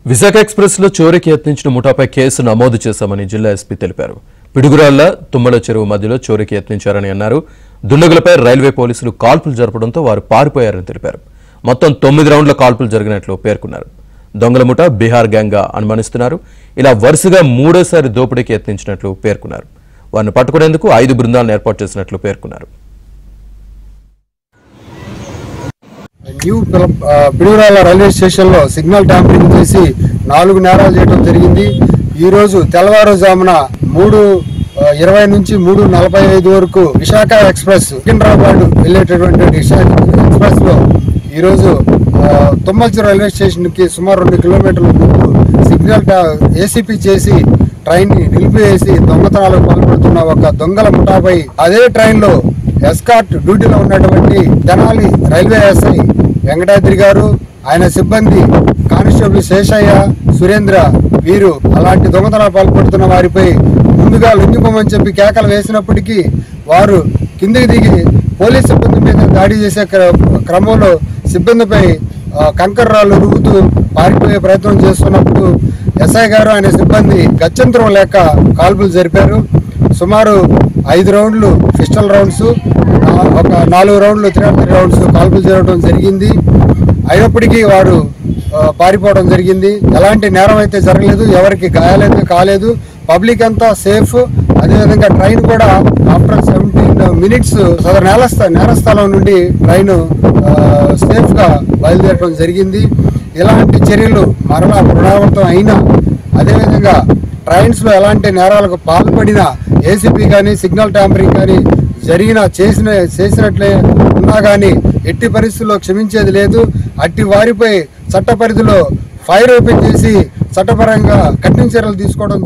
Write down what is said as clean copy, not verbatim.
Visakha express లో చోరీకి యత్నించిన ముఠాపై case నమోదు చేశామని జిల్లా ఎస్పీ తెలిపారు. పిడుగురాళ్ల తుమ్మల చెరువు మధ్యలో చోరీకి యత్నించారని అన్నారు. దుండగులపై రైల్వే పోలీసులు కాల్పులు జరపడంతో వారు పారిపోయారని తెలిపారు. మొత్తం 9 రౌండ్ల కాల్పులు జరిగినట్లు పేర్కొన్నారు. దొంగల ముఠా బీహార్ గ్యాంగ్ గా అనుమానిస్తున్నారు. ఇలా వరుసగా మూడోసారి దోపిడీకి యత్నించినట్లు పేర్కొన్నారు. వారిని పట్టుకునేందుకు 5 బృందాలను ఏర్పాటు చేసినట్లు పేర్కొన్నారు. పిడుగురాళ్ల రైల్వే స్టేషన్ లో సిగ్నల్ ట్యాంపరింగ్ చేసి 4 నేరాలు చేయడం జరిగింది. ఈ రోజు తెల్లవారుజామున 3:20 నుంచి 3:45 వరకు విశాఖ ఎక్స్ప్రెస్ సికింద్రాబాద్ వెళ్లేటటువంటి విశాఖ ఎక్స్ప్రెస్ లో ఈ రోజు తుమ్మల రైల్వే స్టేషన్ కి సుమారు 2 కిలోమీటర్ల ముందు సిగ్నల్ ఏసీపీ చేసి ట్రైన్ ని నిలిపివేసి దొంగతనాలకు పాల్పడుతున్న ఒక దొంగల ముఠాపై అదే ట్రైన్ లో ఎస్కార్ట్ డ్యూటీలో ఉన్నటువంటి తెనాలి రైల్వే ఎస్ఐ వెంకటాద్రి గారు, ఆయన సిబ్బంది కానిస్టేబుల్ శేషయ్య, సురేంద్ర వీరు అలాంటి దొంగతనాలు పాల్పడుతున్న వారిపై ముందుగా లొంగిపోమని చెప్పి కేకలు వేసినప్పటికీ వారు కిందికి దిగి పోలీస్ సిబ్బంది మీద దాడి చేసే క్రమంలో సిబ్బందిపై కంకర రాళ్లు రువ్వుతూ పారిపోయే ప్రయత్నం చేస్తున్నప్పుడు ఎస్ఐ గారు ఆయన సిబ్బంది గత్యంతరం లేక కాల్పులు జరిపారు. సుమారు 5 రౌండ్లు పిస్టల్ రౌండ్స్, ఒక 4 రౌండ్లు 3 రౌండ్స్ కాల్పులు జరగడం జరిగింది. అయినప్పటికీ వారు పారిపోవడం జరిగింది. ఎలాంటి నేరం అయితే జరగలేదు, ఎవరికి గాయాలైతే కాలేదు, పబ్లిక్ అంతా సేఫ్. అదేవిధంగా ట్రైన్ కూడా ఆఫ్టర్ 17 మినిట్స్ సదరు నేరస్థలం నుండి ట్రైన్ సేఫ్ గా బయలుదేరడం జరిగింది. ఇలాంటి చర్యలు మరలా పునరావృతం అయినా, అదేవిధంగా ట్రైన్స్ లో ఎలాంటి నేరాలకు పాల్పడిన ఏసీపీ కానీ సిగ్నల్ ట్యాంపరింగ్ కానీ చేసినట్లే ఉన్నా కానీ ఎట్టి పరిస్థితుల్లో క్షమించేది లేదు. అట్టి వారిపై చట్ట పరిధిలో ఫైర్ ఓపెన్ చేసి చట్టపరంగా కఠిన చర్యలు తీసుకోవడం